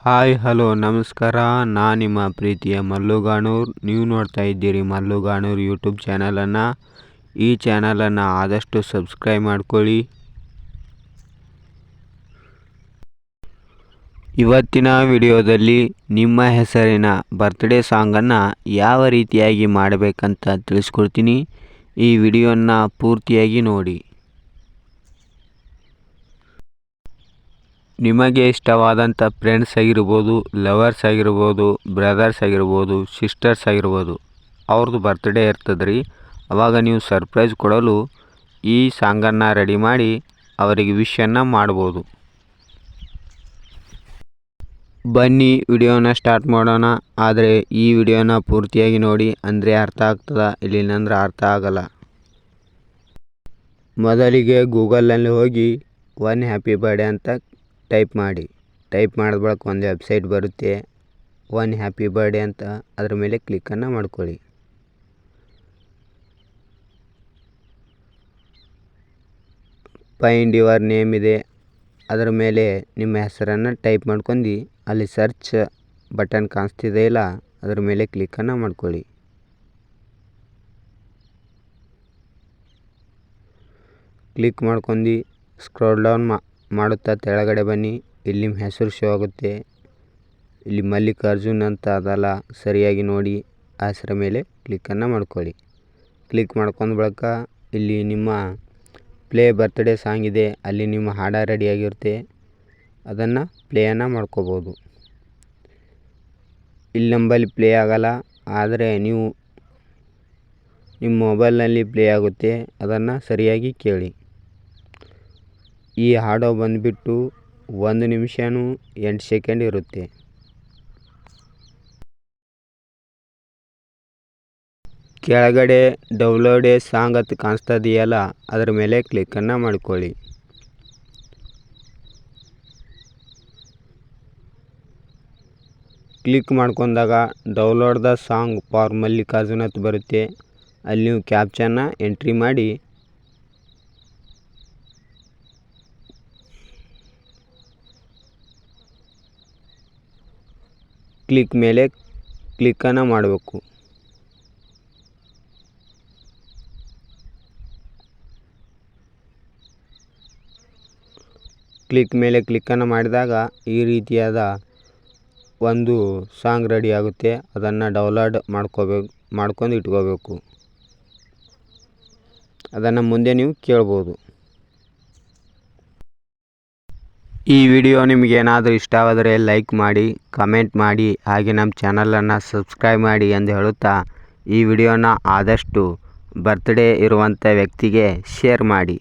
Hi hello ನಮಸ್ಕಾರ. ನಾನು ನಿಮ್ಮ ಪ್ರೀತಿಯ ಮಲ್ಲುಗಾಣೂರ್. ನೀವು ನೋಡ್ತಾ ಇದ್ದೀರಿ ಮಲ್ಲುಗಾಣೂರ್ ಯೂಟ್ಯೂಬ್ ಚಾನಲನ್ನು. ಈ ಚಾನಲನ್ನು ಆದಷ್ಟು ಸಬ್ಸ್ಕ್ರೈಬ್ ಮಾಡ್ಕೊಳ್ಳಿ. ಇವತ್ತಿನ ವಿಡಿಯೋದಲ್ಲಿ ನಿಮ್ಮ ಹೆಸರಿನ ಬರ್ತ್ಡೇ ಸಾಂಗನ್ನು ಯಾವ ರೀತಿಯಾಗಿ ಮಾಡಬೇಕಂತ ತಿಳಿಸ್ಕೊಡ್ತೀನಿ. ಈ ವಿಡಿಯೋನ ಪೂರ್ತಿಯಾಗಿ ನೋಡಿ. ನಿಮಗೆ ಇಷ್ಟವಾದಂಥ ಫ್ರೆಂಡ್ಸ್ ಆಗಿರ್ಬೋದು, ಲವರ್ಸ್ ಆಗಿರ್ಬೋದು, ಬ್ರದರ್ಸ್ ಆಗಿರ್ಬೋದು, ಸಿಸ್ಟರ್ಸ್ ಆಗಿರ್ಬೋದು, ಅವ್ರದ್ದು ಬರ್ತ್ಡೇ ಇರ್ತದೆ ರೀ. ಆವಾಗ ನೀವು ಸರ್ಪ್ರೈಸ್ ಕೊಡಲು ಈ ಸಾಂಗನ್ನು ರೆಡಿ ಮಾಡಿ ಅವರಿಗೆ ವಿಶನ್ನು ಮಾಡ್ಬೋದು. ಬನ್ನಿ ವಿಡಿಯೋನ ಸ್ಟಾರ್ಟ್ ಮಾಡೋಣ. ಆದರೆ ಈ ವಿಡಿಯೋನ ಪೂರ್ತಿಯಾಗಿ ನೋಡಿ, ಅಂದರೆ ಅರ್ಥ ಆಗ್ತದ, ಇಲ್ಲಿಲ್ಲಂದ್ರೆ ಅರ್ಥ ಆಗಲ್ಲ. ಮೊದಲಿಗೆ ಗೂಗಲ್ನಲ್ಲಿ ಹೋಗಿ ಒನ್ ಹ್ಯಾಪಿ ಬರ್ಡೇ ಅಂತ ಟೈಪ್ ಮಾಡಿ. ಟೈಪ್ ಮಾಡಿದ ಬಳಿಕ ಒಂದು ವೆಬ್ಸೈಟ್ ಬರುತ್ತೆ, ಒನ್ ಹ್ಯಾಪಿ ಬರ್ಡೇ ಅಂತ. ಅದರ ಮೇಲೆ ಕ್ಲಿಕ್ಕನ್ನು ಮಾಡ್ಕೊಳ್ಳಿ. ಫೈಂಡ್ ಯುವರ್ ನೇಮ್ ಇದೆ, ಅದರ ಮೇಲೆ ನಿಮ್ಮ ಹೆಸರನ್ನು ಟೈಪ್ ಮಾಡ್ಕೊಂಡು ಅಲ್ಲಿ ಸರ್ಚ್ ಬಟನ್ ಕಾಣಿಸ್ತಿದೆ ಇಲ್ಲ, ಅದರ ಮೇಲೆ ಕ್ಲಿಕ್ಕನ್ನು ಮಾಡ್ಕೊಳ್ಳಿ. ಕ್ಲಿಕ್ ಮಾಡ್ಕೊಂಡು ಸ್ಕ್ರೋಲ್ ಡೌನ್ ಮಾಡುತ್ತಾ ಕೆಳಗಡೆ ಬನ್ನಿ. ಇಲ್ಲಿ ನಿಮ್ಮ ಹೆಸರು ಶೋ ಆಗುತ್ತೆ. ಇಲ್ಲಿ ಮಲ್ಲಿಕಾರ್ಜುನ್ ಅಂತ ಅದಲ್ಲ, ಸರಿಯಾಗಿ ನೋಡಿ. ಆ ಹೆಸರ ಮೇಲೆ ಕ್ಲಿಕ್ಕನ್ನು ಮಾಡ್ಕೊಳ್ಳಿ. ಕ್ಲಿಕ್ ಮಾಡ್ಕೊಂಡ ಬಳಿಕ ಇಲ್ಲಿ ನಿಮ್ಮ ಪ್ಲೇ ಬರ್ತ್ಡೇ ಸಾಂಗ್ ಇದೆ, ಅಲ್ಲಿ ನಿಮ್ಮ ಹಾಡ ರೆಡಿಯಾಗಿರುತ್ತೆ, ಅದನ್ನು ಪ್ಲೇಯನ್ನು ಮಾಡ್ಕೋಬೋದು. ಇಲ್ಲಿ ನಂಬಲ್ಲಿ ಪ್ಲೇ ಆಗಲ್ಲ, ಆದರೆ ನೀವು ನಿಮ್ಮ ಮೊಬೈಲ್ನಲ್ಲಿ ಪ್ಲೇ ಆಗುತ್ತೆ, ಅದನ್ನು ಸರಿಯಾಗಿ ಕೇಳಿ. ಈ ಹಾಡು ಬಂದುಬಿಟ್ಟು 1 ನಿಮಿಷ 8 ಸೆಕೆಂಡ್ ಇರುತ್ತೆ. ಕೆಳಗಡೆ ಡೌನ್ಲೋಡ್ ಎ ಸಾಂಗ್ ಅಂತ ಕಾಣಿಸ್ತದೆಯಲ್ಲ, ಅದರ ಮೇಲೆ ಕ್ಲಿಕ್ಕನ್ನು ಮಾಡ್ಕೊಳ್ಳಿ. ಕ್ಲಿಕ್ ಮಾಡ್ಕೊಂಡಾಗ download the song for Mallikarjun ಅಂತ ಬರುತ್ತೆ. ಅಲ್ಲಿ ನೀವು ಕ್ಯಾಪ್ಚನ್ನ ಎಂಟ್ರಿ ಮಾಡಿ ಕ್ಲಿಕ್ ಮೇಲೆ ಕ್ಲಿಕ್ಕನ್ನು ಮಾಡಬೇಕು. ಕ್ಲಿಕ್ ಮೇಲೆ ಕ್ಲಿಕ್ಕನ್ನು ಮಾಡಿದಾಗ ಈ ರೀತಿಯಾದ ಒಂದು ಸಾಂಗ್ ರೆಡಿ ಆಗುತ್ತೆ. ಅದನ್ನು ಡೌನ್ಲೋಡ್ ಮಾಡ್ಕೊಂಡು ಇಟ್ಕೋಬೇಕು. ಅದನ್ನು ಮುಂದೆ ನೀವು ಕೇಳ್ಬೋದು. ಈ ವಿಡಿಯೋ ನಿಮಗೇನಾದರೂ ಇಷ್ಟವಾದರೆ ಲೈಕ್ ಮಾಡಿ, ಕಮೆಂಟ್ ಮಾಡಿ, ಹಾಗೆ ನಮ್ಮ ಚಾನಲನ್ನು ಸಬ್ಸ್ಕ್ರೈಬ್ ಮಾಡಿ ಎಂದು ಹೇಳುತ್ತಾ ಈ ವಿಡಿಯೋನ ಆದಷ್ಟು ಬರ್ತ್ಡೇ ಇರುವಂಥ ವ್ಯಕ್ತಿಗೆ ಶೇರ್ ಮಾಡಿ.